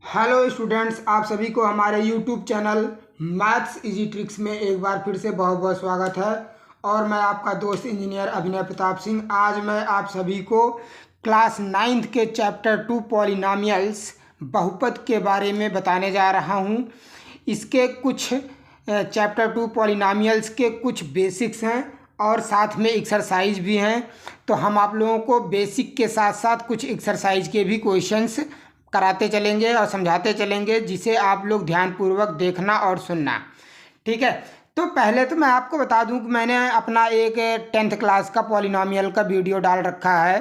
Hello students, आप सभी को हमारे YouTube channel maths easy tricks में एक बार फिर से बहुत बहुत स्वागत है। और मैं आपका दोस्त इंजीनियर अभिनय प्रताप सिंह। आज मैं आप सभी को क्लास 9th के चैप्टर 2 पॉलिनॉमियल्स बहुपद के बारे में बताने जा रहा हूं। इसके कुछ चैप्टर 2 पॉलिनॉमियल्स के कुछ बेसिक्स हैं और साथ में एक्सरसाइज भी हैं। तो हम आप लोगों को बेसिक के साथ साथ कुछ एक्सरसाइज के भी क्वेश्चंस कराते चलेंगे और समझाते चलेंगे, जिसे आप लोग ध्यानपूर्वक देखना और सुनना। ठीक है। तो पहले तो मैं आपको बता दूं कि मैंने अपना एक 10th क्लास का पॉलिनॉमियल का वीडियो डाल रखा है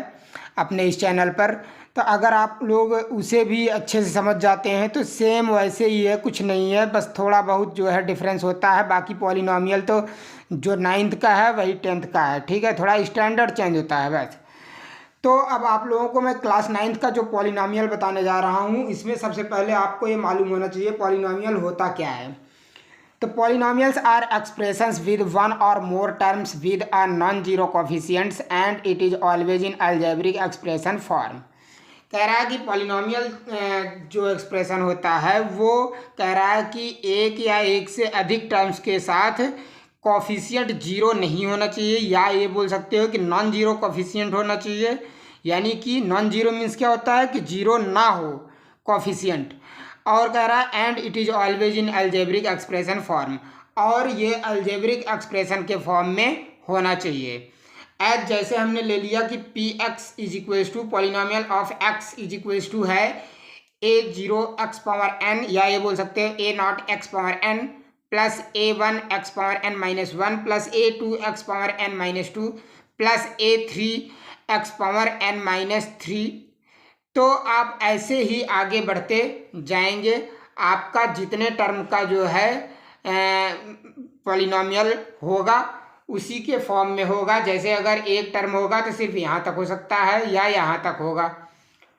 अपने इस चैनल पर। तो अगर आप लोग उसे भी अच्छे से समझ जाते हैं तो सेम वैसे ही है, कुछ नहीं है, बस थोड़ा बहुत जो है डिफरेंस होता है। बाकी पॉलिनॉमियल तो जो 9th का है वही 10th का है। ठीक है, थोड़ा स्टैंडर्ड चेंज होता है बस। तो अब आप लोगों को मैं क्लास 9th का जो पॉलिनॉमियल बताने जा रहा हूँ, इसमें सबसे पहले आपको ये मालूम होना चाहिए पॉलिनॉमियल होता क्या है। तो polynomials are expressions with one or more terms with a non zero coefficients and it is always in algebraic expression form. कह रहा है कि पॉलिनॉमियल जो एक्सप्रेशन होता है वो कह रहा है कि एक या एक से अधिक टर्म्स के साथ कॉफिशिएंट जीरो नहीं होना चाहिए, या ये बोल सकते हो कि नॉन जीरो कॉफिशिएंट होना चाहिए। यानी कि नॉन जीरो मीन्स क्या होता है कि जीरो ना हो कॉफिशिएंट। और कह रहा है and it is always in algebraic expression form, और ये अलजेब्रिक एक्सप्रेशन के फॉर्म में होना चाहिए। एज जैसे हमने ले लिया कि P x is equals to polynomial of x is equals to है a zero x power n, या ये बोल सकते हैं a naught x power n plus a one x power n minus one plus a two x power n minus two plus a three x power n minus three. तो आप ऐसे ही आगे बढ़ते जाएंगे। आपका जितने टर्म का जो है पॉलिनॉमियल होगा उसी के फॉर्म में होगा। जैसे अगर एक टर्म होगा तो सिर्फ यहाँ तक हो सकता है या यहाँ तक होगा।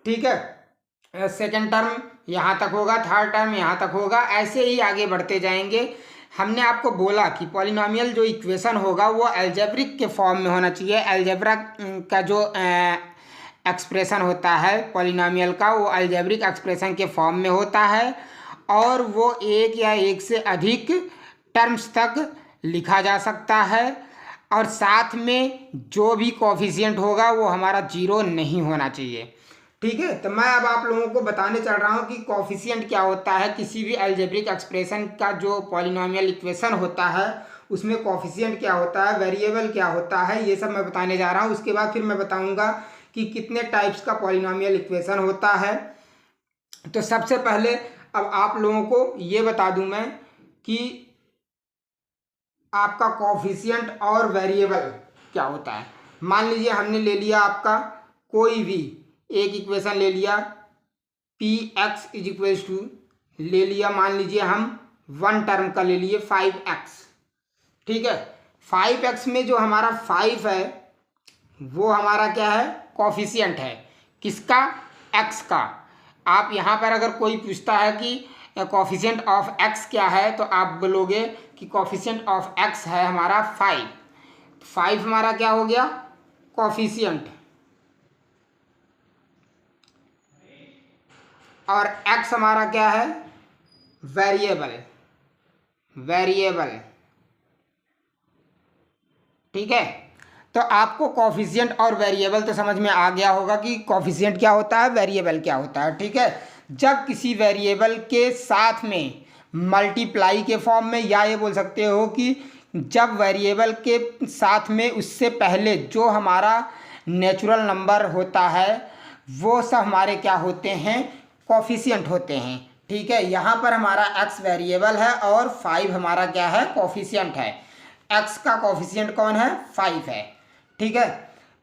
ठीक है, सेकंड टर्म यहाँ तक होगा, थर्ड टर्म यहाँ तक होगा, ऐसे ही आगे बढ़ते जाएंगे। हमने आपको बोला कि पॉलिनॉमियल जो इक्वेशन होगा वो अलजेब्रिक के फॉर्म में होना चाहिए। अलजेब्रा का जो एक्सप्रेशन होता है पॉलिनॉमियल का, वो अलजेब्रिक एक्सप्रेशन के फॉर्म में होता है और वो एक या एक से अधिक टर्म्स तक लिखा जा सकता है। और साथ में जो भी कोफिशिएंट होगा वो हमारा जीरो नहीं होना चाहिए। ठीक है, तो मैं अब आप लोगों को बताने चल रहा हूँ कि कोफिशिएंट क्या होता है। किसी भी अलजेब्रिक एक्सप्रेशन का जो पॉलिनॉमियल इक्वेशन होता है उसमें कोफिशिएंट क्या होता है, वेरिएबल क्या होता है, ये सब मैं बताने जा रहा हूँ। उसके बाद फिर मैं बताऊँगा कि कितने टाइप्स का पॉलिनॉमियल इक्वेशन होता है। तो सबसे पहले अब आप लोगों को ये बता दूं मैं कि आपका कोफिशिएंट और वेरिएबल क्या होता है। मान लीजिए हमने ले लिया आपका कोई भी एक इक्वेशन ले लिया, P x is equals to ले लिया, मान लीजिए हम वन टर्म का ले लिए 5x। ठीक है, 5x में जो हमारा 5 है वो हमारा क्या है, कोफिशिएंट है। किसका, x का। आप यहाँ पर अगर कोई पूछता है कि कोफिशिएंट ऑफ x क्या है, तो आप बोलोगे कि कोफिशिएंट ऑफ x है हमारा 5। 5 हमारा क्या हो गया, कोफिशिएंट, और x हमारा क्या है, वेरिएबल। ठीक है, तो आपको कोफिशिएंट और वेरिएबल तो समझ में आ गया होगा कि कोफिशिएंट क्या होता है, वेरिएबल क्या होता है। ठीक है, जब किसी वेरिएबल के साथ में मल्टीप्लाई के फॉर्म में, या ये बोल सकते हो कि जब वेरिएबल के साथ में उससे पहले जो हमारा नेचुरल नंबर होता है वो सब हमारे क्या होते हैं, कोफिशिएंट होते हैं। ठीक है, यहाँ पर हमारा x वेरिएबल है और 5 हमारा क्या है, कोफिशिएंट है। x का कोफिशिएंट कौन है, 5 है। ठीक है,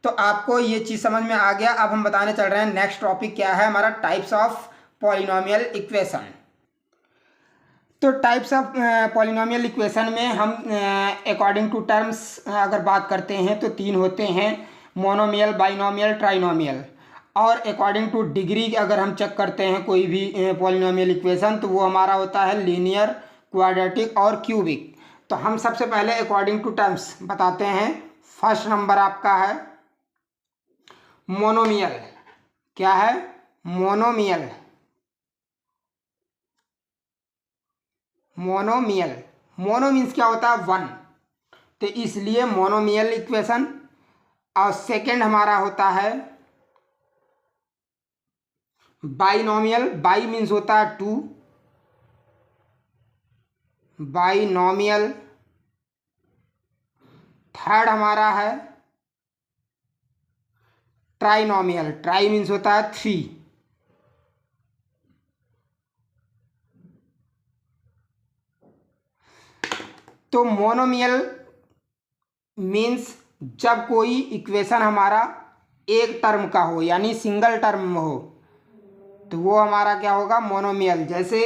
तो आपको ये चीज़ समझ में आ गया। अब हम बताने चल रहे हैं नेक्स्ट टॉपिक क्या है हमारा, टाइप्स ऑफ पॉलिनॉमियल इक्वेशन। तो टाइप्स ऑफ पॉलिनॉमियल इक्वेशन में हम अकॉर्डिंग टू टर्म्स अगर बात करते हैं तो 3 होते हैं, मोनोमियल, बाइनोमियल, ट्राइनोमियल। और अकॉर्डिंग टू डिग्री अगर हम चेक करते हैं कोई भी पॉलिनॉमियल इक्वेशन तो वो हमारा होता है लीनियर, क्वाड्रेटिक और क्यूबिक। तो हम सबसे पहले अकॉर्डिंग टू टर्म्स बताते हैं। फर्स्ट नंबर आपका है मोनोमियल। क्या है, मोनोमियल। मोनोमियल, मोनो मीन्स क्या होता है, वन, तो इसलिए मोनोमियल इक्वेशन। और सेकंड हमारा होता है बाइनोमियल, बाई मीन्स होता है टू, बाइनोमियल। थर्ड हमारा है ट्राइनोमियल, ट्राई मीन्स होता है थ्री। तो मोनोमियल मीन्स जब कोई इक्वेशन हमारा एक टर्म का हो, यानी सिंगल टर्म में हो, तो वो हमारा क्या होगा, मोनोमियल। जैसे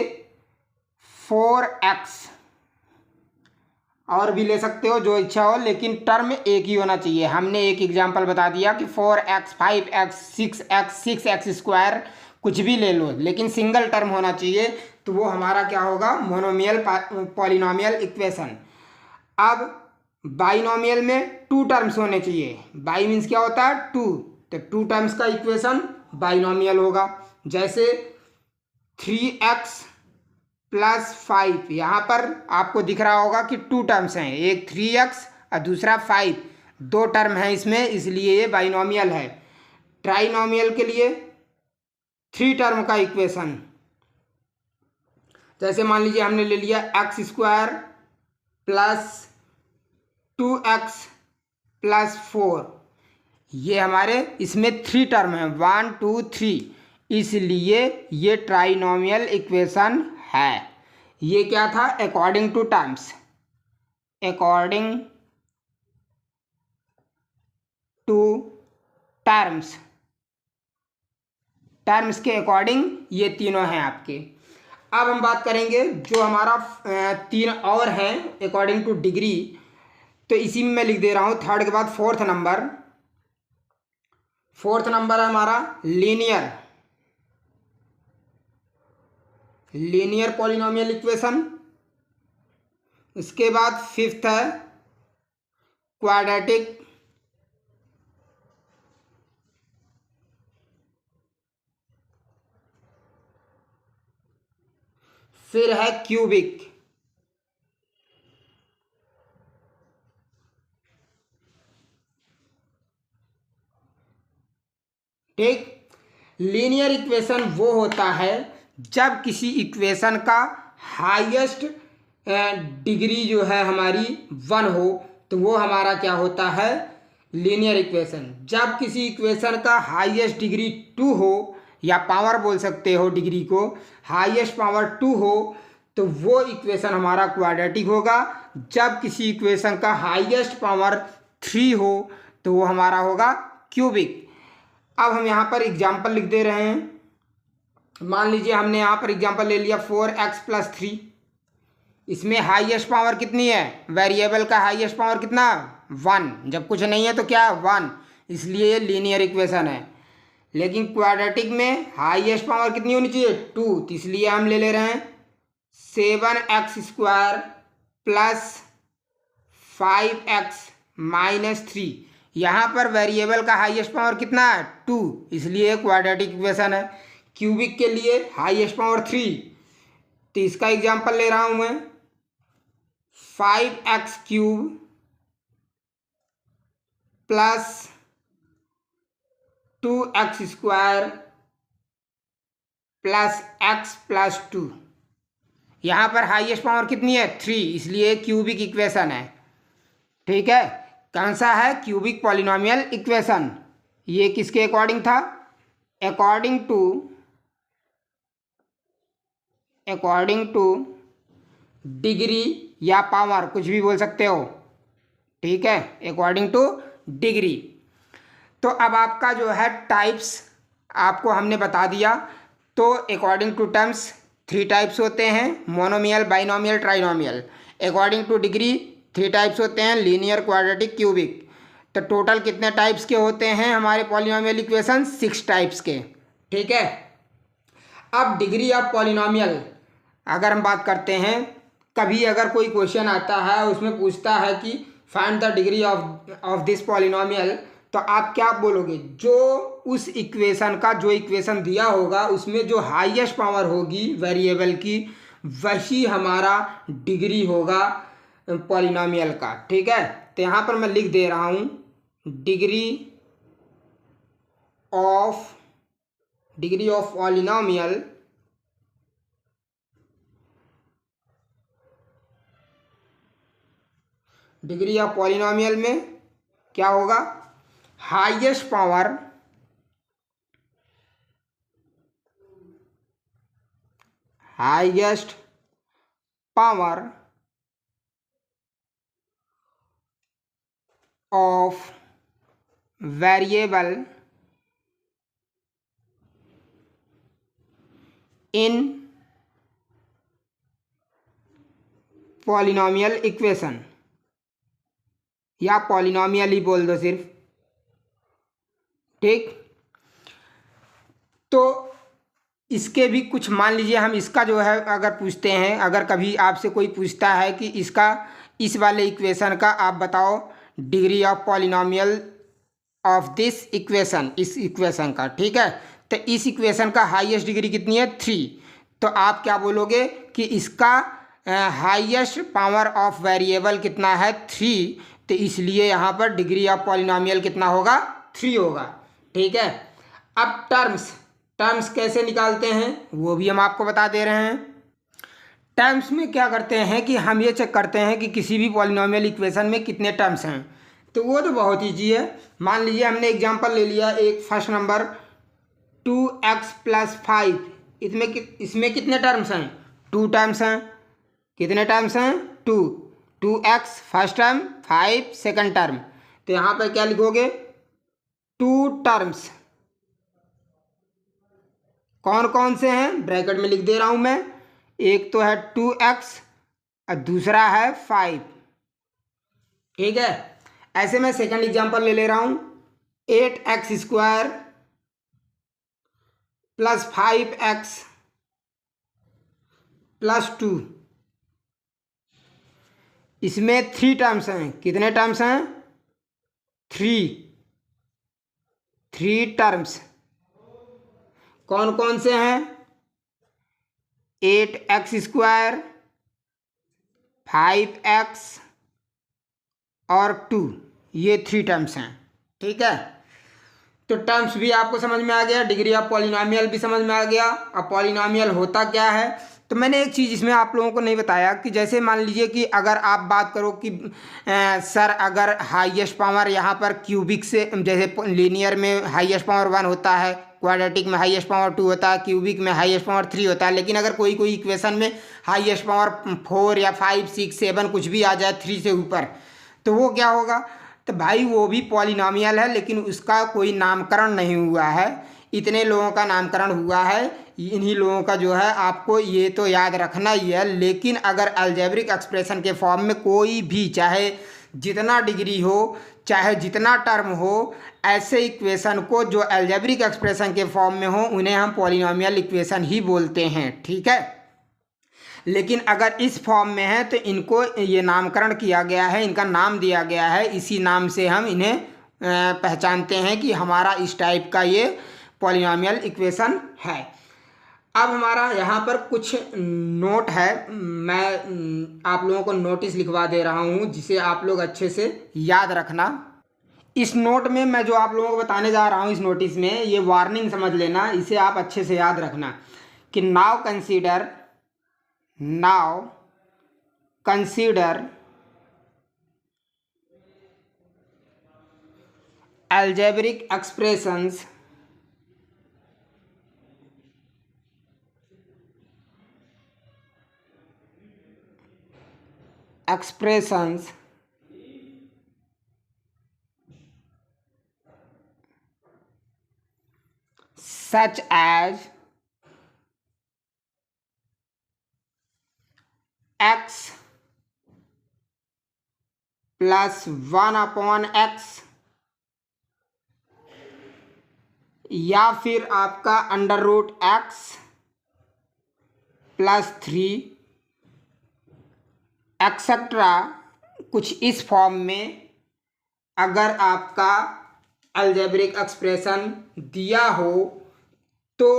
4x, और भी ले सकते हो जो इच्छा हो, लेकिन टर्म एक ही होना चाहिए। हमने एक एग्जांपल बता दिया कि 4x, 5x, 6x, 6x square, कुछ भी ले लो, लेकिन सिंगल टर्म होना चाहिए, तो वो हमारा क्या होगा, मोनोमियल पॉलिनोमियल इक्वेशन। अब बाइनोमियल में टू टर्म्स होने चाहिए, बाई मीन्स क्या होता है, टू, तो टू टर्म्स का इक्वेशन बाइनोमियल होगा। जैसे 3x प्लस 5, यहाँ पर आपको दिख रहा होगा कि टू टर्म्स हैं, एक 3x और दूसरा 5, दो टर्म है इसमें, इसलिए ये बाइनोमियल है। ट्राइनोमियल के लिए थ्री टर्म का इक्वेशन, जैसे मान लीजिए हमने ले लिया x square plus 2x plus 4, ये हमारे इसमें थ्री टर्म है, 1 2 3, इसलिए ये ट्राइनोमियल इक्वेशन है। ये क्या था, according to terms, according to terms, terms के अकॉर्डिंग ये तीनों हैं आपके। अब हम बात करेंगे जो हमारा तीन और हैं अकॉर्डिंग टू डिग्री, तो इसी में मैं लिख दे रहा हूँ थर्ड के बाद फोर्थ नंबर। फोर्थ नंबर है हमारा लीनियर, लीनियर पॉलिनोमियल इक्वेशन। इसके बाद फिफ्थ है क्वाड्रेटिक, फिर है क्यूबिक, ठीक। लीनियर इक्वेशन वो होता है जब किसी इक्वेशन का हाईएस्ट डिग्री जो है हमारी वन हो, तो वो हमारा क्या होता है, लीनियर इक्वेशन। जब किसी इक्वेशन का हाईएस्ट डिग्री टू हो, या पावर बोल सकते हो डिग्री को, हाईएस्ट पावर टू हो, तो वो इक्वेशन हमारा क्वाड्रेटिक होगा। जब किसी इक्वेशन का हाईएस्ट पावर थ्री हो, तो वो हमारा होगा क्यूबिक। अब हम यहाँ पर एग्जाम्पल लिख दे रहे हैं। मान लीजिए हमने यहाँ पर एग्जाम्पल ले लिया 4x प्लस 3, इसमें हाईएस्ट पावर कितनी है, वेरिएबल का हाईएस्ट पावर कितना, 1, जब कुछ नहीं है तो क्या, 1, इसलिए ये लीनियर इक्वेशन है। लेकिन क्वाड्रेटिक में हाईएस्ट पावर कितनी होनी चाहिए, 2, तो इसलिए हम ले रहे हैं 7x square plus 5x minus 3। यहाँ पर वेरिएबल का हाईएस्ट पावर कितना है, 2, इसलिए क्वाड्रेटिक इक्वेशन है। क्यूबिक के लिए हाईएस्ट पावर 3, तो इसका एग्जांपल ले रहा हूँ मैं 5x cube plus 2x square plus x plus 2। यहाँ पर हाईएस्ट पावर कितनी है, 3, इसलिए क्यूबिक इक्वेशन है, ठीक है। कौन सा है, क्यूबिक पॉलिनोमियल इक्वेशन। ये किसके अकॉर्डिंग था, अकॉर्डिंग टू डिग्री या पावर, कुछ भी बोल सकते हो, ठीक है, अकॉर्डिंग टू डिग्री। तो अब आपका जो है टाइप्स आपको हमने बता दिया। तो according to terms three types होते हैं, monomial, binomial, trinomial. According to degree three types होते हैं, लीनियर, क्वाड्रेटिक, क्यूबिक। तो टोटल कितने टाइप्स के होते हैं हमारे पॉलिनोमियल इक्वेशन, 6 टाइप्स के, ठीक है। अब डिग्री ऑफ पॉलिनोमियल अगर हम बात करते हैं, कभी अगर कोई क्वेश्चन आता है उसमें पूछता है कि find the degree of this polynomial, तो आप क्या बोलोगे, जो उस इक्वेशन का जो इक्वेशन दिया होगा उसमें जो हाईएस्ट पावर होगी वेरिएबल की, वही हमारा डिग्री होगा पॉलिनोमियल का। ठीक है, तो यहाँ पर मैं लिख दे रहा हूँ डिग्री ऑफ पॉलिनोमियल में क्या होगा, highest power of variable in polynomial equation, या पॉलिनोमियल ही बोल दो सिर्फ। ठीक, तो इसके भी कुछ, मान लीजिए हम इसका जो है अगर पूछते हैं, अगर कभी आपसे कोई पूछता है कि इसका, इस वाले इक्वेशन का आप बताओ degree of polynomial of this equation, इस इक्वेशन का। ठीक है, तो इस इक्वेशन का हाईएस्ट डिग्री कितनी है, 3। तो आप क्या बोलोगे कि इसका हाईएस्ट पावर ऑफ वेरिएबल कितना है, 3। तो इसलिए यहाँ पर डिग्री ऑफ पॉलिनोमियल कितना होगा, 3 होगा। ठीक है, अब टर्म्स कैसे निकालते हैं वो भी हम आपको बता दे रहे हैं। टर्म्स में क्या करते हैं कि हम ये चेक करते हैं कि किसी भी पॉलिनोमियल इक्वेशन में कितने टर्म्स हैं। तो वो तो बहुत ईजी है। मान लीजिए हमने एग्जांपल ले लिया एक फर्स्ट नंबर 2x + 5, इसमें कितने टर्म्स हैं, 2 टर्म्स हैं। कितने टर्म्स हैं, 2। 2x first term, 5 second term. तो यहाँ पर क्या लिखोगे, 2 टर्म्स। कौन कौन से हैं, ब्रैकेट में लिख दे रहा हूँ मैं। एक तो है 2x और दूसरा है 5। ठीक है, ऐसे मैं सेकंड एग्जांपल ले रहा हूँ 8x² + 5x + 2। इसमें 3 टर्म्स हैं। कितने टर्म्स हैं, 3 टर्म्स। कौन कौन से हैं, 8x², 5x और 2, ये 3 टर्म्स हैं। ठीक है, तो टर्म्स भी आपको समझ में आ गया, डिग्री ऑफ पॉलिनोमियल भी समझ में आ गया। अब पॉलिनोमियल होता क्या है, तो मैंने एक चीज़ इसमें आप लोगों को नहीं बताया कि जैसे मान लीजिए कि अगर आप बात करो कि सर अगर हाईएस्ट पावर यहाँ पर क्यूबिक से, जैसे लीनियर में हाईएस्ट पावर 1 होता है, क्वाड्रेटिक में हाईएस्ट पावर 2 होता है, क्यूबिक में हाईएस्ट पावर 3 होता है, लेकिन अगर कोई इक्वेशन में हाईएस्ट पावर 4 या 5, 6, 7 कुछ भी आ जाए 3 से ऊपर, तो वो क्या होगा, तो भाई वो भी पॉलिनोमियल है, लेकिन उसका कोई नामकरण नहीं हुआ है। इतने लोगों का नामकरण हुआ है, इन्हीं लोगों का जो है आपको ये तो याद रखना ही है। लेकिन अगर अलजेब्रिक एक्सप्रेशन के फॉर्म में कोई भी, चाहे जितना डिग्री हो, चाहे जितना टर्म हो, ऐसे इक्वेशन को जो अलजेब्रिक एक्सप्रेशन के फॉर्म में हो, उन्हें हम पॉलिनोमियल इक्वेशन ही बोलते हैं। ठीक है, लेकिन अगर इस फॉर्म में है तो इनको ये नामकरण किया गया है, इनका नाम दिया गया है, इसी नाम से हम इन्हें पहचानते हैं कि हमारा इस टाइप का ये पॉलिनोमियल इक्वेशन है। अब हमारा यहाँ पर कुछ नोट है, मैं आप लोगों को नोटिस लिखवा दे रहा हूँ जिसे आप लोग अच्छे से याद रखना। इस नोट में मैं जो आप लोगों को बताने जा रहा हूँ, इस नोटिस में ये वार्निंग समझ लेना, इसे आप अच्छे से याद रखना कि now consider algebraic expressions such as x + 1/x या फिर आपका √x + 3 एक्सेट्रा, कुछ इस फॉर्म में अगर आपका अलजेब्रिक एक्सप्रेशन दिया हो तो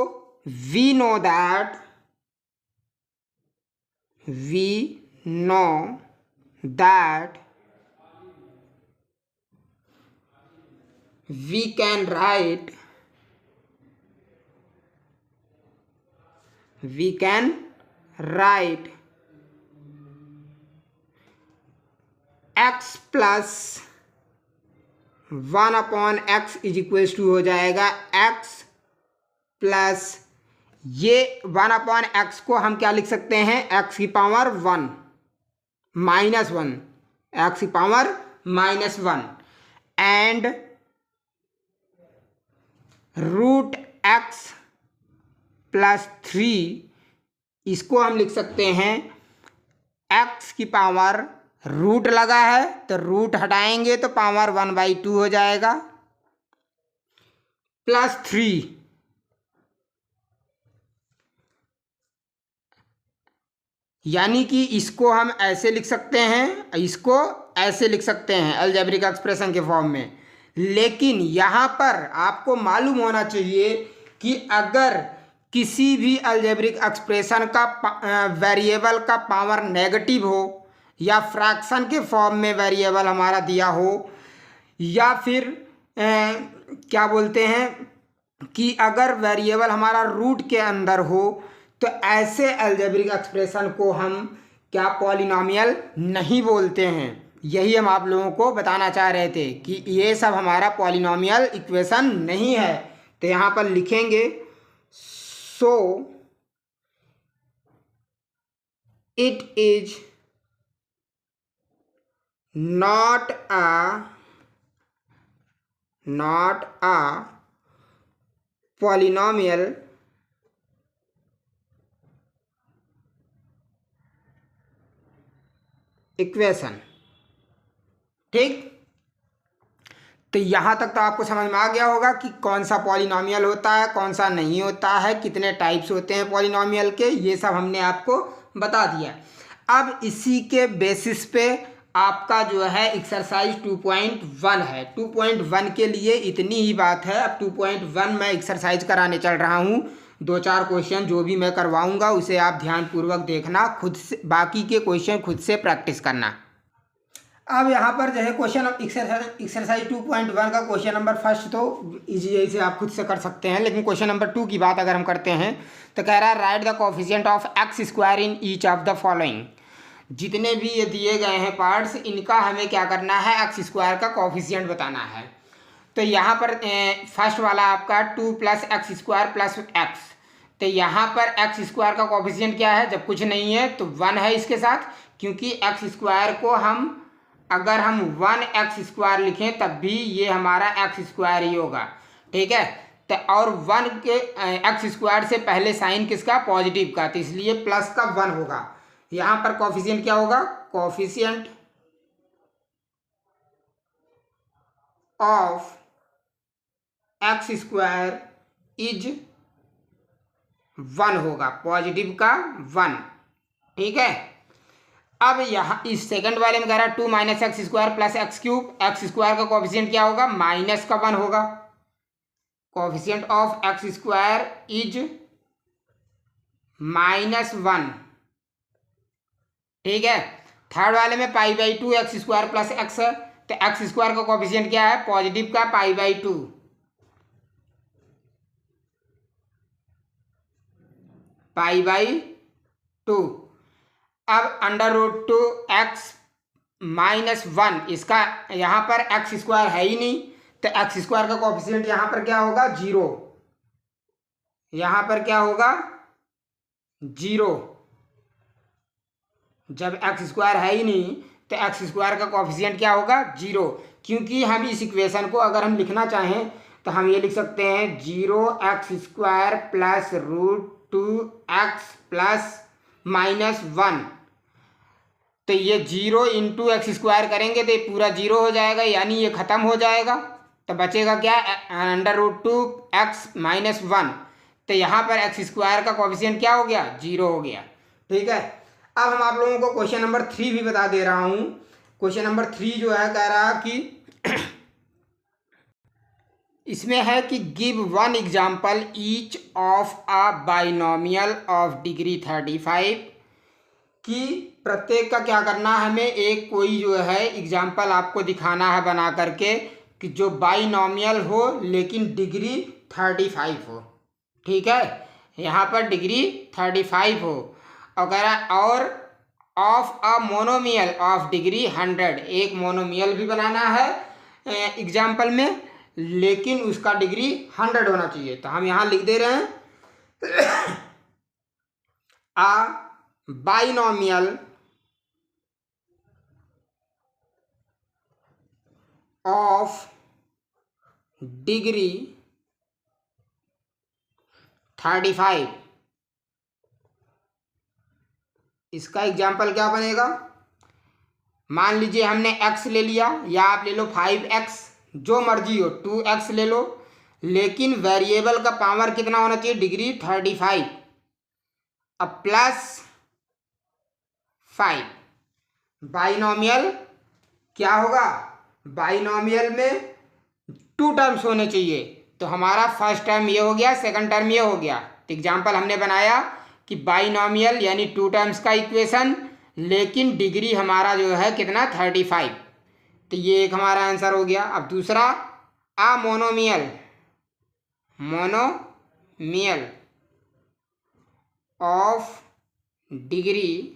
we know that we know that we can write x plus 1/x is equals to हो जाएगा x प्लस ये 1/x को हम क्या लिख सकते हैं, x की पावर 1 माइनस 1, x की power minus 1 and root x plus 3, इसको हम लिख सकते हैं x की पावर, रूट लगा है तो रूट हटाएंगे तो पावर 1/2 हो जाएगा, प्लस 3 यानी कि इसको हम ऐसे लिख सकते हैं, इसको ऐसे लिख सकते हैं अलजेब्रिक एक्सप्रेशन के फॉर्म में। लेकिन यहाँ पर आपको मालूम होना चाहिए कि अगर किसी भी अलजेब्रिक एक्सप्रेशन का वेरिएबल का पावर नेगेटिव हो या फ्रैक्शन के फॉर्म में वेरिएबल हमारा दिया हो या फिर क्या बोलते हैं कि अगर वेरिएबल हमारा रूट के अंदर हो, तो ऐसे अलजेब्रिक एक्सप्रेशन को हम क्या पॉलिनॉमियल नहीं बोलते हैं। यही हम आप लोगों को बताना चाह रहे थे कि ये सब हमारा पॉलिनॉमियल इक्वेशन नहीं है। तो यहाँ पर लिखेंगे so it is not a polynomial equation. ठीक, तो यहाँ तक तो आपको समझ में आ गया होगा कि कौन सा पॉलिनॉमियल होता है, कौन सा नहीं होता है, कितने टाइप्स होते हैं पॉलिनॉमियल के, ये सब हमने आपको बता दिया। अब इसी के बेसिस पे आपका जो है एक्सरसाइज 2.1 है। 2.1 के लिए इतनी ही बात है। अब 2.1 मैं एक्सरसाइज कराने चल रहा हूँ। 2-4 क्वेश्चन जो भी मैं करवाऊँगा उसे आप ध्यानपूर्वक देखना, खुद से बाकी के क्वेश्चन खुद से प्रैक्टिस करना। अब यहाँ पर जो है क्वेश्चन एक्सरसाइज 2.1 का क्वेश्चन नंबर फर्स्ट तो इजी से आप खुद से कर सकते हैं, लेकिन क्वेश्चन नंबर 2 की बात अगर हम करते हैं तो कह रहा है right the coefficient of x square in each of the following. जितने भी ये दिए गए हैं पार्ट्स, इनका हमें क्या करना है, एक्स स्क्वायर का कोफिशिएंट बताना है। तो यहाँ पर फर्स्ट वाला आपका 2 + x² + x, तो यहाँ पर एक्स स्क्वायर का कोफिशिएंट क्या है, जब कुछ नहीं है तो 1 है इसके साथ, क्योंकि एक्स स्क्वायर को हम अगर हम 1x² लिखें तब भी ये हमारा x² ही होगा। ठीक है, तो और 1 के x² से पहले साइन किसका, पॉजिटिव का, तो इसलिए प्लस का 1 होगा। यहाँ पर कोफिशिएंट क्या होगा, कोफिशिएंट ऑफ x² इज 1 होगा, पॉजिटिव का 1। ठीक है, अब यहाँ इस सेकंड वाले में कह रहा है 2 - x² + x³ x² का कोफिशिएंट क्या होगा, माइनस का 1 होगा। Coefficient of x² is -1। ठीक है, थर्ड वाले में π/2 x² + x है, तो x² का कोफिशिएंट क्या है, पॉजिटिव का π/2। π/2। अब √2x - 1, इसका यहाँ पर x² है ही नहीं, तो x² का कोफिशिएंट यहाँ पर क्या होगा, 0। यहाँ पर क्या होगा, 0। जब x² है ही नहीं तो x² का कोफिशिएंट क्या होगा, 0। क्योंकि हम इस इक्वेशन को अगर हम लिखना चाहें तो हम ये लिख सकते हैं 0x² + √2x + -1। तो ये 0 × x² करेंगे तो ये पूरा 0 हो जाएगा, यानी ये ख़त्म हो जाएगा। तो बचेगा क्या, √2x - 1। तो यहाँ पर x² का कोफिशिएंट क्या हो गया, 0 हो गया। ठीक है, अब हम आप लोगों को क्वेश्चन नंबर 3 भी बता दे रहा हूँ। क्वेश्चन नंबर 3 जो है कह रहा कि इसमें है कि give 1 example each of a binomial of degree 35 कि प्रत्येक का क्या करना है, हमें एक कोई जो है एग्जाम्पल आपको दिखाना है बना करके कि जो बाइनॉमियल हो लेकिन डिग्री 35 हो। ठीक है, यहाँ पर डिग्री 35 हो। अगर और of a monomial of degree 100, एक मोनोमियल भी बनाना है एग्जाम्पल में, लेकिन उसका डिग्री 100 होना चाहिए। तो हम यहाँ लिख दे रहे हैं a binomial of degree 35। इसका एग्जाम्पल क्या बनेगा, मान लीजिए हमने x ले लिया, या आप ले लो 5x, जो मर्जी हो, 2x ले लो, लेकिन वेरिएबल का पावर कितना होना चाहिए, डिग्री 35 अब प्लस 5। बाइनॉमियल क्या होगा, बाइनॉमियल में 2 टर्म्स होने चाहिए। तो हमारा फर्स्ट टर्म ये हो गया, सेकंड टर्म ये हो गया। तो एग्जाम्पल हमने बनाया कि बाइनॉमियल यानी 2 टर्म्स का इक्वेशन, लेकिन डिग्री हमारा जो है कितना 35। तो ये एक हमारा आंसर हो गया। अब दूसरा आ monomial, monomial of degree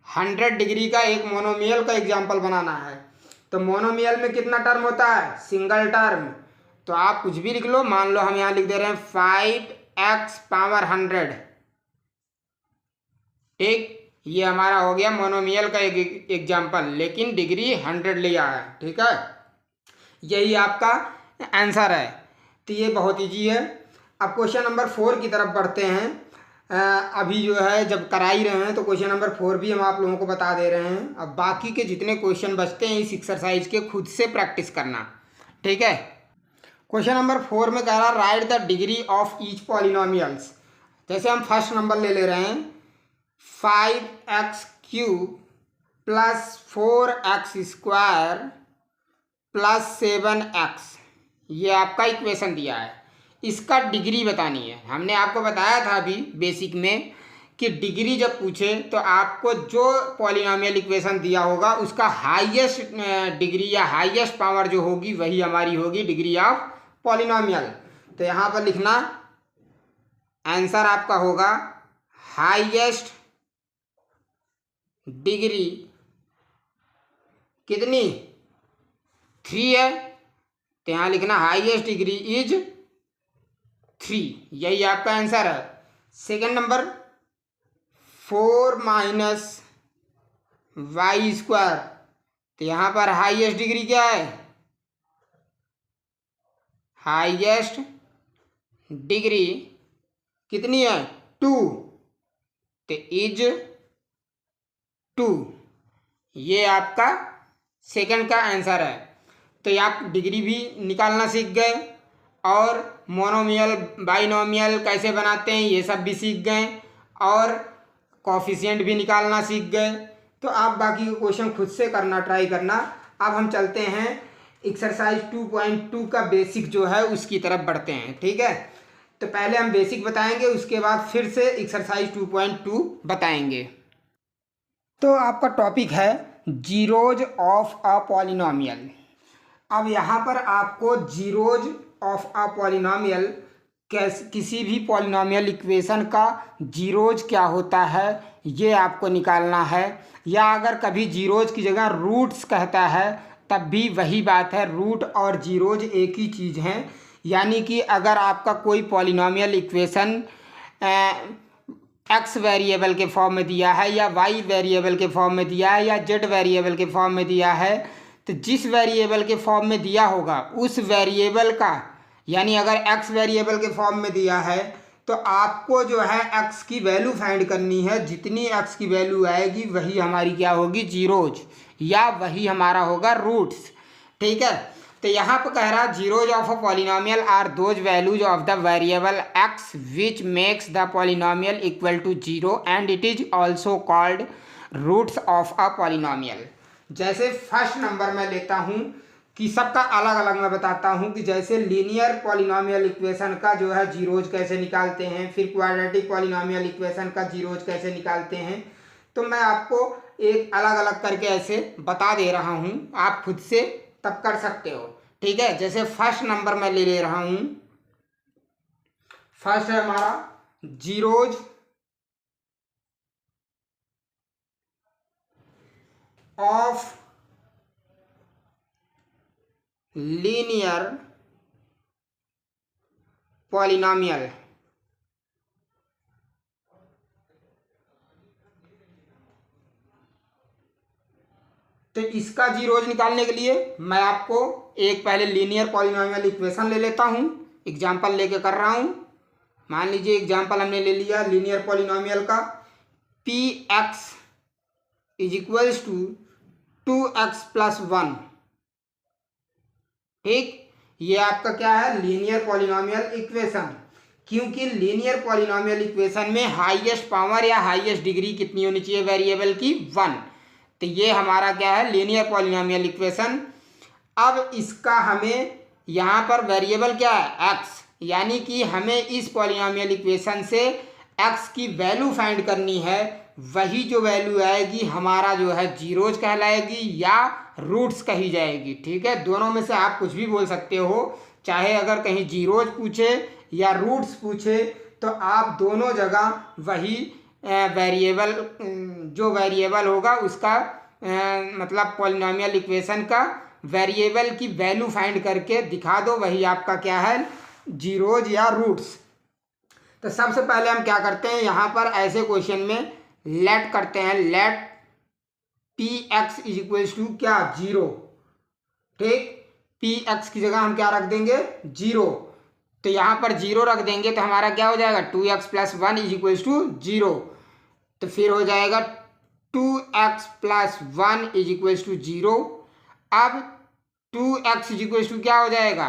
100 degree का एक मोनोमियल का एग्जाम्पल बनाना है। तो मोनोमियल में कितना टर्म होता है, सिंगल टर्म। तो आप कुछ भी लिख लो, मान लो हम यहाँ लिख दे रहे हैं 5x पावर 100। ठीक, ये हमारा हो गया मोनोमियल का एक एग्जाम्पल, लेकिन डिग्री 100 लिया है। ठीक है, यही आपका आंसर है। तो ये बहुत ईजी है। अब क्वेश्चन नंबर 4 की तरफ बढ़ते हैं। अभी जो है जब करा ही रहे हैं तो क्वेश्चन नंबर 4 भी हम आप लोगों को बता दे रहे हैं। अब बाकी के जितने क्वेश्चन बचते हैं इस एक्सरसाइज के खुद से प्रैक्टिस करना। ठीक है, क्वेश्चन नंबर 4 में कह रहा right the degree of each polynomials. जैसे हम फर्स्ट नंबर ले रहे हैं 5x³ plus 4x² plus 7x, ये आपका इक्वेशन दिया है। इसका डिग्री बतानी है। हमने आपको बताया था अभी बेसिक में कि डिग्री जब पूछे तो आपको जो पॉलिनोमियल इक्वेशन दिया होगा उसका हाईएस्ट डिग्री या हाईएस्ट पावर जो होगी वही हमारी होगी डिग्री ऑफ पॉलिनोमियल। तो यहाँ पर लिखना आंसर आपका होगा हाईएस्ट डिग्री कितनी 3 है। तो यहाँ लिखना हाईएस्ट डिग्री इज 3, यही आपका आंसर है। Second number 4 minus y²। तो यहाँ पर हाईएस्ट डिग्री क्या है, हाईएस्ट डिग्री कितनी है 2, तो इज 2, ये आपका सेकंड का आंसर है। तो आप डिग्री भी निकालना सीख गए और मोनोमियल बाइनोमियल कैसे बनाते हैं ये सब भी सीख गए और कोफिशिएंट भी निकालना सीख गए। तो आप बाकी के क्वेश्चन खुद से करना, ट्राई करना। अब हम चलते हैं एक्सरसाइज 2.2 का बेसिक जो है उसकी तरफ बढ़ते हैं। ठीक है, तो पहले हम बेसिक बताएंगे, उसके बाद फिर से एक्सरसाइज 2.2 बताएंगे। तो आपका टॉपिक है जीरोज ऑफ अ पॉलिनोमियल। अब यहाँ पर आपको जीरोज ऑफ अ पॉलिनोमियल, किसी भी पॉलिनोमियल इक्वेशन का जीरोज क्या होता है ये आपको निकालना है। या अगर कभी जीरोज की जगह रूट्स कहता है तब भी वही बात है, रूट और जीरोज एक ही चीज़ हैं। यानी कि अगर आपका कोई पॉलिनोमियल इक्वेशन एक्स वेरिएबल के फॉर्म में दिया है या वाई वेरिएबल के फॉर्म में दिया है या जेड वेरिएबल के फॉर्म में दिया है, तो जिस वेरिएबल के फॉर्म में दिया होगा उस वेरिएबल का, यानी अगर x वेरिएबल के फॉर्म में दिया है तो आपको जो है x की वैल्यू फाइंड करनी है। जितनी x की वैल्यू आएगी वही हमारी क्या होगी जीरोज, या वही हमारा होगा रूट्स। ठीक है, तो यहाँ पर कह रहा zeros of a polynomial are those values of the variable x which makes the polynomial equal to 0 and it is also called roots of a polynomial. जैसे फर्स्ट नंबर में लेता हूँ कि सबका अलग अलग मैं बताता हूँ कि जैसे लीनियर पॉलिनोमियल इक्वेशन का जो है जीरोज कैसे निकालते हैं, फिर क्वाड्रेटिक पॉलिनोमियल इक्वेशन का जीरोज कैसे निकालते हैं। तो मैं आपको एक अलग अलग करके ऐसे बता दे रहा हूँ, आप खुद से तब कर सकते हो। ठीक है, जैसे फर्स्ट नंबर मैं ले रहा हूँ। फर्स्ट है हमारा जीरोज ऑफ लीनियर पॉलिनोमियल। तो इसका जीरोज निकालने के लिए मैं आपको एक पहले लीनियर पॉलिनोमियल इक्वेशन ले लेता हूं, एग्जांपल लेके कर रहा हूं। मान लीजिए एग्जांपल हमने ले लिया लीनियर पॉलिनोमियल का, P x is equals to 2x + 1। ठीक, ये आपका क्या है, लीनियर पॉलिनोमियल इक्वेशन। क्योंकि लीनियर पॉलिनोमियल इक्वेशन में हाईएस्ट पावर या हाईएस्ट डिग्री कितनी होनी चाहिए वेरिएबल की, 1। तो ये हमारा क्या है, लीनियर पॉलिनोमियल इक्वेशन। अब इसका हमें यहाँ पर वेरिएबल क्या है, x, यानी कि हमें इस पॉलिनोमियल इक्वेशन से x की वैल्यू फाइंड करनी है। वही जो वैल्यू आएगी हमारा जो है जीरोज कहलाएगी या रूट्स कही जाएगी। ठीक है, दोनों में से आप कुछ भी बोल सकते हो, चाहे अगर कहीं जीरोज पूछे या रूट्स पूछे तो आप दोनों जगह वही वेरिएबल, जो वेरिएबल होगा उसका मतलब पॉलिनोमियल इक्वेशन का वेरिएबल की वैल्यू फाइंड करके दिखा दो, वही आपका क्या है, जीरोज या रूट्स। तो सबसे पहले हम क्या करते हैं, यहाँ पर ऐसे क्वेश्चन में लेट करते हैं, let P x is equals to क्या, 0। ठीक, पी एक्स की जगह हम क्या रख देंगे, 0। तो यहाँ पर 0 रख देंगे तो हमारा क्या हो जाएगा, 2x + 1 इज इक्वल्स टू 0। तो फिर हो जाएगा 2x + 1 इज इक्वल्स टू 0। अब 2x इज इक्वल्स टू क्या हो जाएगा,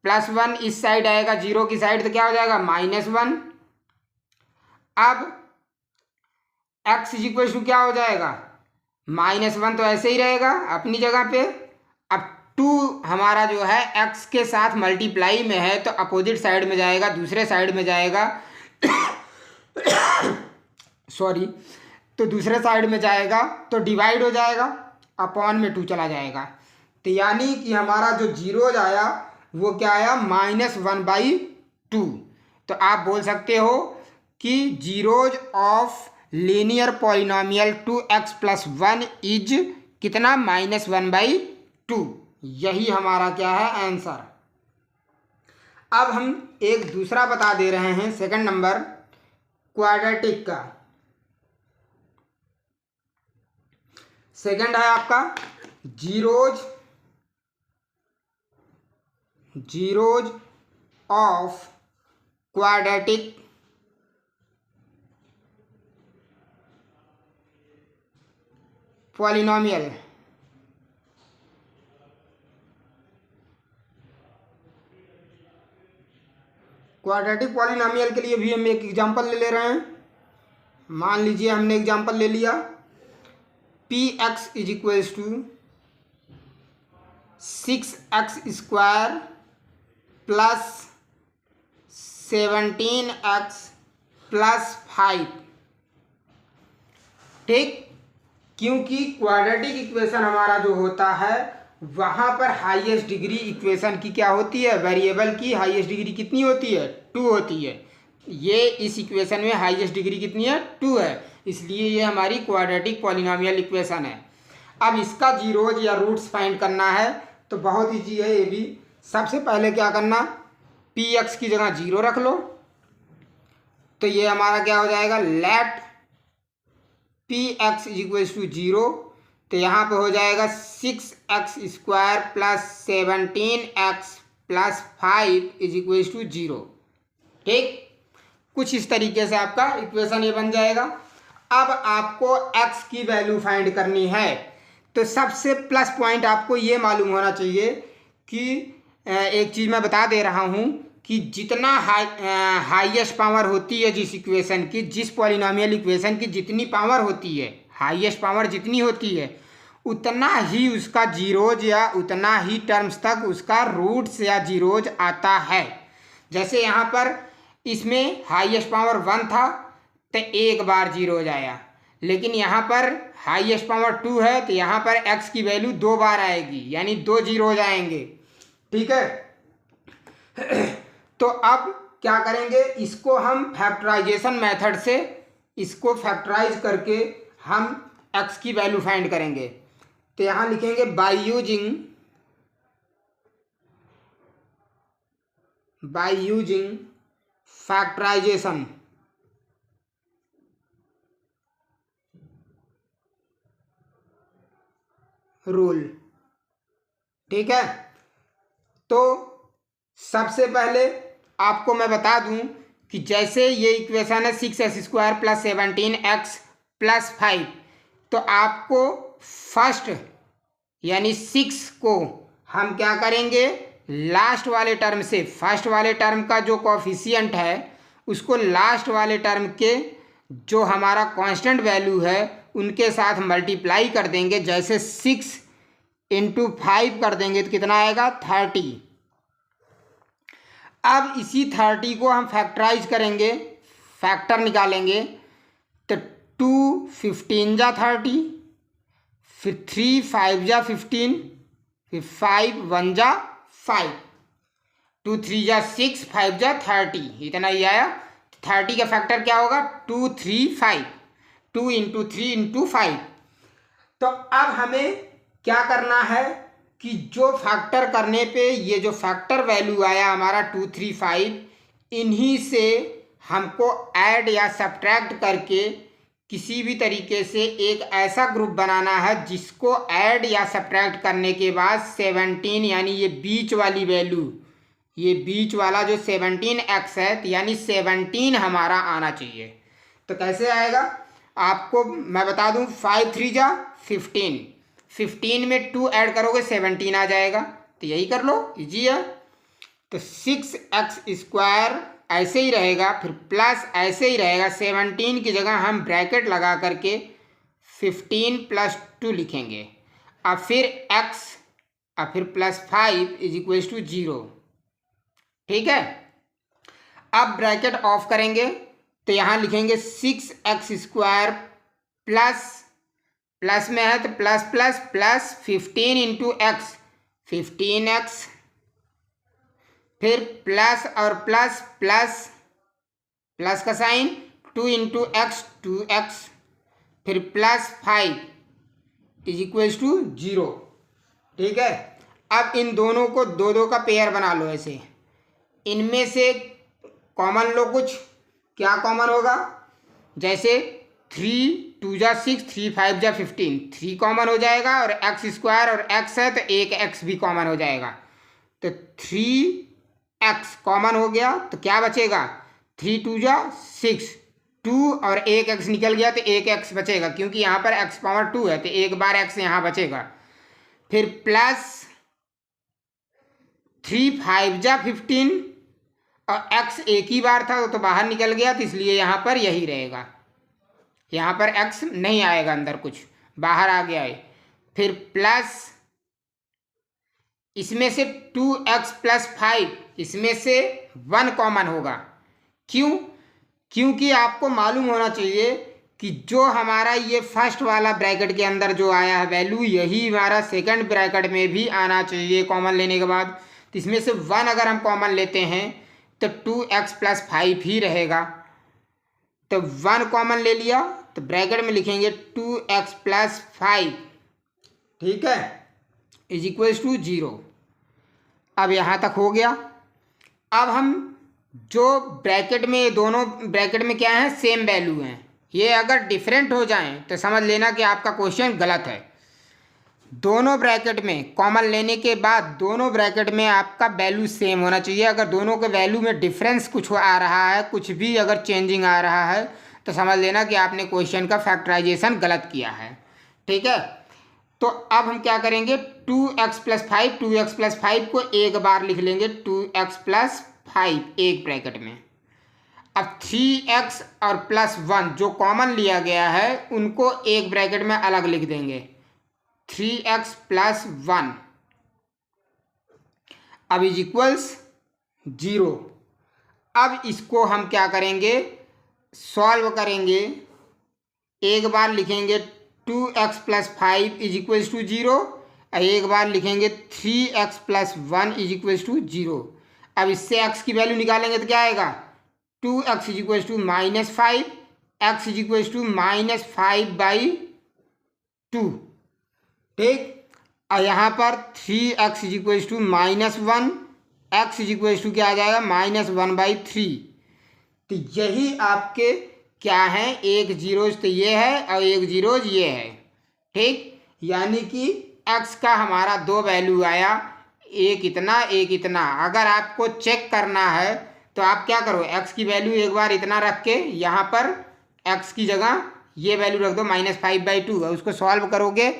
+1 इस साइड आएगा 0 की साइड, तो क्या हो जाएगा -1। अब x इज इक्वल्स टू क्या हो जाएगा, -1 तो ऐसे ही रहेगा अपनी जगह पे। अब 2 हमारा जो है x के साथ मल्टीप्लाई में है तो अपोजिट साइड में जाएगा, दूसरे साइड में जाएगा सॉरी, तो दूसरे साइड में जाएगा तो डिवाइड हो जाएगा, अपॉन में 2 चला जाएगा। तो यानी कि हमारा जो जीरोज आया वो क्या आया, -1/2। तो आप बोल सकते हो कि zeros of linear polynomial 2x + 1 is कितना, -1/2। यही हमारा क्या है, आंसर। अब हम एक दूसरा बता दे रहे हैं, सेकंड नंबर क्वाड्रेटिक का। सेकंड है आपका zeros of quadratic polynomial. Quadratic polynomial के लिए भी हम एक एग्जांपल ले रहे हैं। मान लीजिए हमने एग्जांपल ले लिया, P x is equals to 6x² + 17x + 5। ठीक, क्योंकि क्वाड्रेटिक इक्वेशन हमारा जो होता है वहाँ पर हाईएस्ट डिग्री इक्वेशन की क्या होती है, वेरिएबल की हाईएस्ट डिग्री कितनी होती है, 2 होती है। ये इस इक्वेशन में हाईएस्ट डिग्री कितनी है, 2 है, इसलिए ये हमारी क्वाड्रेटिक पॉलिनोमियल इक्वेशन है। अब इसका जीरोज या रूट्स फाइंड करना है तो बहुत ईजी है ये भी। सबसे पहले क्या करना, पी एक्स की जगह 0 रख लो, तो ये हमारा क्या हो जाएगा, let P x is equals to 0। तो यहाँ पे हो जाएगा 6x² + 17x + 5 is equals to 0। ठीक, कुछ इस तरीके से आपका इक्वेशन ये बन जाएगा। अब आपको x की वैल्यू फाइंड करनी है, तो सबसे प्लस पॉइंट आपको ये मालूम होना चाहिए कि एक चीज़ मैं बता दे रहा हूँ कि जितना हाईएस्ट पावर होती है जिस इक्वेशन की, जिस पॉलिनोमियल इक्वेशन की जितनी पावर होती है, हाईएस्ट पावर जितनी होती है उतना ही उसका जीरोज या उतना ही टर्म्स तक उसका रूट्स या जीरोज आता है। जैसे यहाँ पर इसमें हाईएस्ट पावर 1 था तो एक बार जीरोज आया, लेकिन यहाँ पर हाईएस्ट पावर 2 है तो यहाँ पर x की वैल्यू 2 बार आएगी, यानी 2 जीरोज आएंगे। ठीक है, तो अब क्या करेंगे, इसको हम फैक्टराइजेशन मेथड से इसको फैक्टराइज करके हम x की वैल्यू फाइंड करेंगे। तो यहाँ लिखेंगे बाय यूजिंग फैक्टराइजेशन रूल। ठीक है, तो सबसे पहले आपको मैं बता दूं कि जैसे ये इक्वेशन है 6x² + 17x + 5, तो आपको फर्स्ट यानी 6 को हम क्या करेंगे, लास्ट वाले टर्म से, फर्स्ट वाले टर्म का जो कोफिशिएंट है उसको लास्ट वाले टर्म के जो हमारा कांस्टेंट वैल्यू है उनके साथ मल्टीप्लाई कर देंगे। जैसे 6 × 5 कर देंगे तो कितना आएगा, 30। अब इसी 30 को हम फैक्टराइज करेंगे, फैक्टर निकालेंगे, तो 2 15 जा 30, फिर 3 5 जा 15, फिर 5 1 जा 5, 2 3 जा 6, 5 जा 30, इतना ही आया। 30 का फैक्टर क्या होगा, 2 3 5, 2 × 3 × 5। तो अब हमें क्या करना है कि जो फैक्टर करने पे ये जो फैक्टर वैल्यू आया हमारा 2 3 5, इन्हीं से हमको ऐड या सब्ट्रैक्ट करके किसी भी तरीके से एक ऐसा ग्रुप बनाना है जिसको ऐड या सब्ट्रैक्ट करने के बाद 17 यानी ये बीच वाली वैल्यू, ये बीच वाला जो 17x है यानी 17 हमारा आना चाहिए। तो कैसे आएगा आपको मैं बता दूं, 5 3 जा 15, 15 में 2 ऐड करोगे 17 आ जाएगा, तो यही कर लो, इजी है। तो 6x² ऐसे ही रहेगा, फिर प्लस ऐसे ही रहेगा, 17 की जगह हम ब्रैकेट लगा करके 15 + 2 लिखेंगे, अब फिर x, अब फिर +5 = 0। ठीक है, अब ब्रैकेट ऑफ करेंगे तो यहाँ लिखेंगे 6x² प्लस में है तो plus plus plus 15 × x 15x, फिर प्लस और प्लस प्लस प्लस का साइन 2 × x 2x, फिर +5 = 0। ठीक है, अब इन दोनों को 2 2 का पेयर बना लो ऐसे, इनमें से कॉमन लो कुछ, क्या कॉमन होगा, जैसे 3 2 जा 6, 3 5 जा 15, 3 कॉमन हो जाएगा, और x² और x है तो एक x भी कॉमन हो जाएगा, तो 3x कॉमन हो गया तो क्या बचेगा, 3 2 जा 6, 2 और एक x निकल गया तो एक x बचेगा, क्योंकि यहाँ पर x⁻2 है तो एक बार x यहाँ बचेगा, फिर प्लस 3 5 जा 15, और x एक ही बार था तो बाहर निकल गया तो इसलिए यहाँ पर यही रहेगा, यहाँ पर x नहीं आएगा, अंदर कुछ बाहर आ गया है, फिर प्लस इसमें से 2x + 5, इसमें से 1 कॉमन होगा, क्यों, क्योंकि आपको मालूम होना चाहिए कि जो हमारा ये फर्स्ट वाला ब्रैकेट के अंदर जो आया है वैल्यू, यही हमारा सेकंड ब्रैकेट में भी आना चाहिए कॉमन लेने के बाद। तो इसमें से 1 अगर हम कॉमन लेते हैं तो 2x + 5 ही रहेगा, तो 1 कॉमन ले लिया तो ब्रैकेट में लिखेंगे 2x + 5, ठीक है, = 0। अब यहाँ तक हो गया। अब हम जो ब्रैकेट में, दोनों ब्रैकेट में क्या है, सेम वैल्यू हैं, ये अगर डिफरेंट हो जाएं तो समझ लेना कि आपका क्वेश्चन गलत है। दोनों ब्रैकेट में कॉमन लेने के बाद दोनों ब्रैकेट में आपका वैल्यू सेम होना चाहिए। अगर दोनों के वैल्यू में डिफरेंस कुछ आ रहा है, कुछ भी अगर चेंजिंग आ रहा है, तो समझ लेना कि आपने क्वेश्चन का फैक्टराइजेशन गलत किया है। ठीक है, तो अब हम क्या करेंगे, 2x + 5, 2x + 5 को एक बार लिख लेंगे, 2x + 5 एक ब्रैकेट में। अब 3x और +1 जो कॉमन लिया गया है उनको एक ब्रैकेट में अलग लिख देंगे, 3x+1 अब इज इक्वल्स 0। अब इसको हम क्या करेंगे, सॉल्व करेंगे। एक बार लिखेंगे 2x+5 इज इक्वल्स टू 0, एक बार लिखेंगे 3x+1 इज इक्वल्स टू 0। अब इससे x की वैल्यू निकालेंगे तो क्या आएगा, 2x is equals to -5, x is equals to -5/2। ठीक, और यहाँ पर 3x is equals to -1, x is equals to क्या आ जाएगा, -1/3। तो यही आपके क्या है, एक जीरोज तो ये है और एक जीरोज ये है। ठीक, यानी कि x का हमारा दो वैल्यू आया, एक इतना एक इतना। अगर आपको चेक करना है तो आप क्या करो, x की वैल्यू एक बार इतना रख के यहाँ पर x की जगह ये वैल्यू रख दो -5/2, और उसको सॉल्व करोगे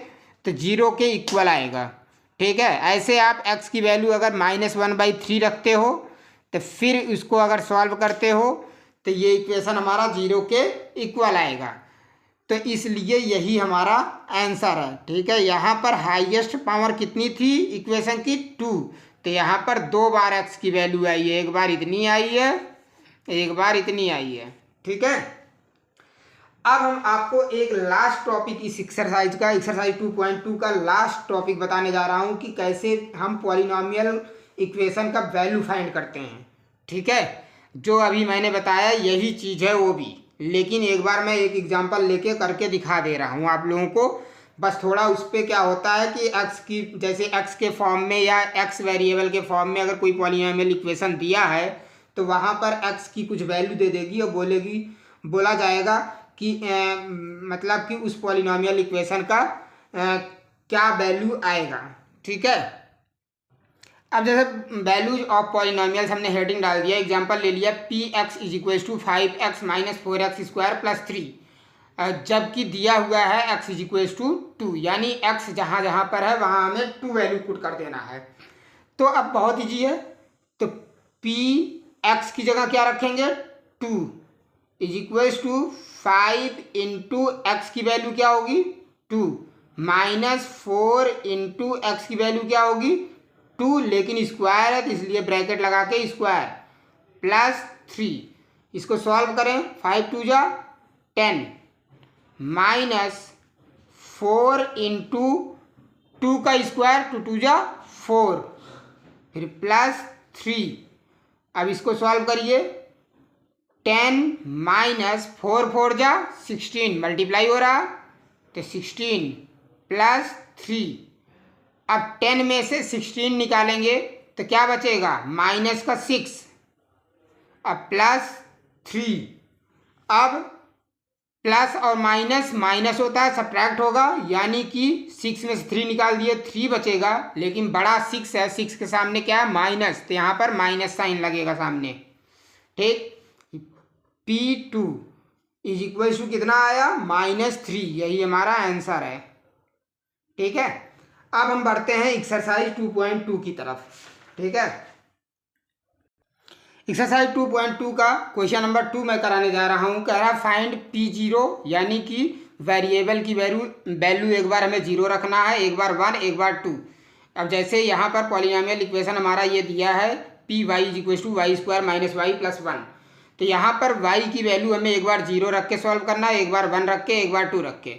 तो 0 के इक्वल आएगा। ठीक है, ऐसे आप x की वैल्यू अगर -1/3 रखते हो तो फिर उसको अगर सॉल्व करते हो तो ये इक्वेशन हमारा 0 के इक्वल आएगा। तो इसलिए यही हमारा आंसर है। ठीक है, यहाँ पर हाईएस्ट पावर कितनी थी इक्वेशन की, 2। तो यहाँ पर 2 बार x की वैल्यू आई है, एक बार इतनी आई है, एक बार इतनी आई है। ठीक है, अब हम आपको एक लास्ट टॉपिक इस एक्सरसाइज का, एक्सरसाइज 2.2 का लास्ट टॉपिक बताने जा रहा हूँ कि कैसे हम पॉलिनोमियल इक्वेशन का वैल्यू फाइंड करते हैं। ठीक है, जो अभी मैंने बताया यही चीज़ है वो भी, लेकिन एक बार मैं एक एग्जांपल लेके करके दिखा दे रहा हूँ आप लोगों को। बस थोड़ा उस पर क्या होता है कि x की, जैसे x के फॉर्म में या x वेरिएबल के फॉर्म में अगर कोई पॉलिनोमियल इक्वेशन दिया है तो वहाँ पर x की कुछ वैल्यू दे देगी और बोला जाएगा कि मतलब कि उस पॉलिनोमियल इक्वेशन का क्या वैल्यू आएगा। ठीक है, अब जैसे वैल्यूज ऑफ पॉलिनोमियल्स हमने हेडिंग डाल दिया, एग्जांपल ले लिया px is equals to 5x - 4x² + 3, जबकि दिया हुआ है x इज इक्वल्स टू 2, यानी x जहाँ जहाँ पर है वहाँ हमें 2 वैल्यू पुट कर देना है। तो अब बहुत ईजी है, तो px की जगह क्या रखेंगे, 2 is equals to 5 into x की वैल्यू क्या होगी, 2 -4 इंटू एक्स की वैल्यू क्या होगी, 2, लेकिन स्क्वायर है तो इसलिए ब्रैकेट लगा के स्क्वायर +3। इसको सॉल्व करें, 5 2 जा 10 -4 इंटू 2 का स्क्वायर 2 2 जा 4, फिर +3। अब इसको सॉल्व करिए, 10 -4 4 जा 16, मल्टीप्लाई हो रहा तो 16 +3। अब 10 में से 16 निकालेंगे तो क्या बचेगा, -6, अब +3। अब प्लस और माइनस होता है, सब्ट्रैक्ट होगा, यानी कि 6 में से 3 निकाल दिए 3 बचेगा, लेकिन बड़ा 6 है, 6 के सामने क्या है, माइनस, तो यहाँ पर माइनस साइन लगेगा सामने। ठीक, P2 इज इक्वल टू कितना आया, -3, यही हमारा आंसर है। ठीक है, अब हम बढ़ते हैं एक्सरसाइज 2.2 की तरफ। ठीक है, एक्सरसाइज 2.2 का क्वेश्चन नंबर 2 मैं कराने जा रहा हूँ। कह रहा फाइंड P0, यानी कि वेरिएबल की वैल्यू एक बार हमें 0 रखना है, एक बार 1, एक बार 2। अब जैसे यहाँ पर पॉलिनोमियल इक्वेशन हमारा ये दिया है Py = y² - y + 1, तो यहाँ पर y की वैल्यू हमें एक बार 0 रख के सॉल्व करना है, एक बार 1 रख के, एक बार 2 रख के।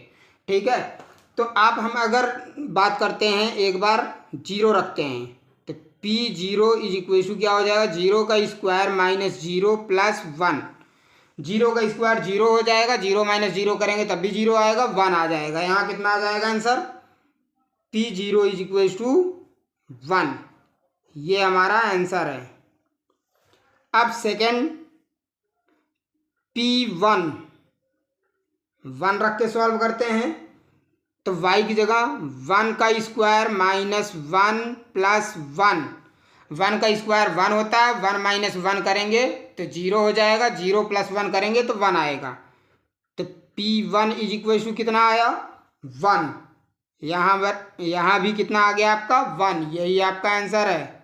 ठीक है, तो आप हम अगर बात करते हैं, एक बार 0 रखते हैं तो P0 इज इक्वल टू क्या हो जाएगा, 0 का स्क्वायर -0 + 1। 0 का स्क्वायर 0 हो जाएगा, 0 - 0 करेंगे तब भी 0 आएगा, 1 आ जाएगा। यहाँ कितना आ जाएगा answer, P0 is equal to 1, ये हमारा आंसर है। अब सेकेंड P1 1 रख के सॉल्व करते हैं, तो y की जगह 1 का स्क्वायर -1 + 1, 1 का स्क्वायर 1 होता है, 1 - 1 करेंगे तो 0 हो जाएगा, 0 + 1 करेंगे तो 1 आएगा। तो P1 इज इक्वल टू कितना आया, 1। यहाँ भी कितना आ गया आपका, 1, यही आपका आंसर है।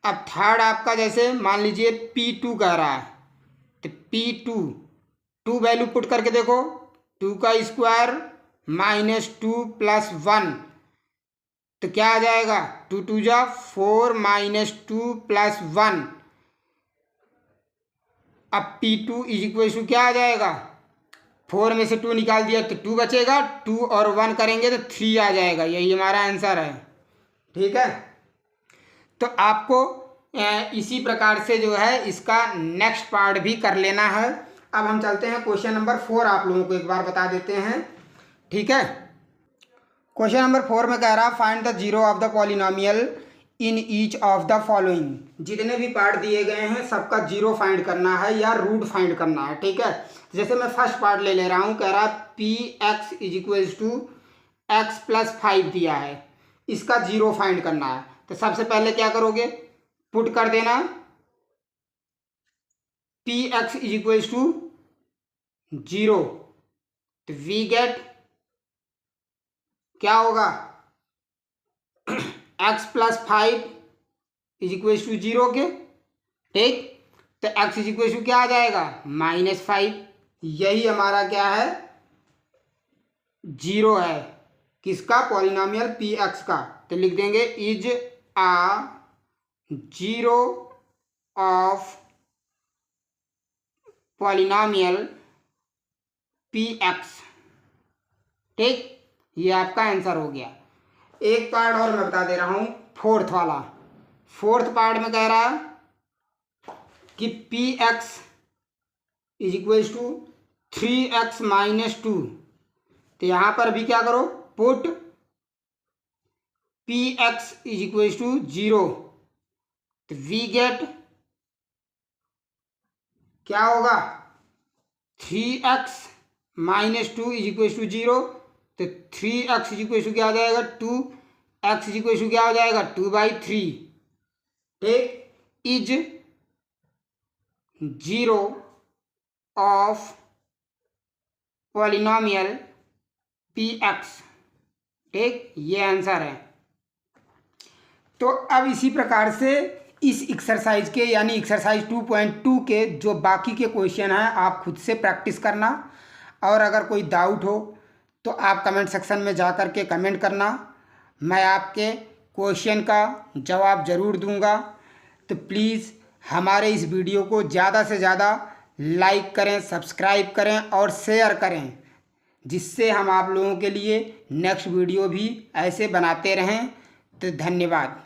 अब थर्ड आपका, जैसे मान लीजिए P2 कह रहा है, तो P2 2 वैल्यू पुट करके देखो, 2 का स्क्वायर -2 + 1, तो क्या आ जाएगा 2 × 2 = 4 -2 + 1। अब P2 = क्या आ जाएगा, 4 में से 2 निकाल दिया तो 2 बचेगा, 2 और 1 करेंगे तो 3 आ जाएगा। यही हमारा आंसर है। ठीक है, तो आपको इसी प्रकार से जो है इसका नेक्स्ट पार्ट भी कर लेना है। अब हम चलते हैं क्वेश्चन नंबर 4, आप लोगों को एक बार बता देते हैं। ठीक है, क्वेश्चन नंबर 4 में कह रहा है find the zero of the polynomial in each of the following. जितने भी पार्ट दिए गए हैं सबका जीरो फाइंड करना है या रूट फाइंड करना है। ठीक है, जैसे मैं फर्स्ट पार्ट ले रहा हूँ, कह रहा है Px = x + 5 दिया है, इसका जीरो फाइंड करना है। तो सबसे पहले क्या करोगे, पुट कर देना Px = 0, तो वी गेट क्या होगा x + 5 = 0 के। ठीक, तो x = क्या आ जाएगा -5। यही हमारा क्या है, जीरो है, किसका, पॉलिनोमियल Px का। तो लिख देंगे is a zero of polynomial Px। ठीक, ये आपका आंसर हो गया। एक पार्ट और मैं बता दे रहा हूँ, फोर्थ वाला। फोर्थ पार्ट में कह रहा है कि Px = 3x - 2, तो यहाँ पर भी क्या करो, पुट Px = 0, तो वी गेट क्या होगा 3x - 2 = 0, तो 3x = क्या आ जाएगा 2, x = क्या हो जाएगा 2/3। ठीक, is zero of polynomial Px। ठीक, ये आंसर है। तो अब इसी प्रकार से इस एक्सरसाइज के यानी एक्सरसाइज 2.2 के जो बाकी के क्वेश्चन हैं आप खुद से प्रैक्टिस करना, और अगर कोई डाउट हो तो आप कमेंट सेक्शन में जा कर के कमेंट करना, मैं आपके क्वेश्चन का जवाब ज़रूर दूंगा। तो प्लीज़ हमारे इस वीडियो को ज़्यादा से ज़्यादा लाइक करें, सब्सक्राइब करें और शेयर करें, जिससे हम आप लोगों के लिए नेक्स्ट वीडियो भी ऐसे बनाते रहें। तो धन्यवाद।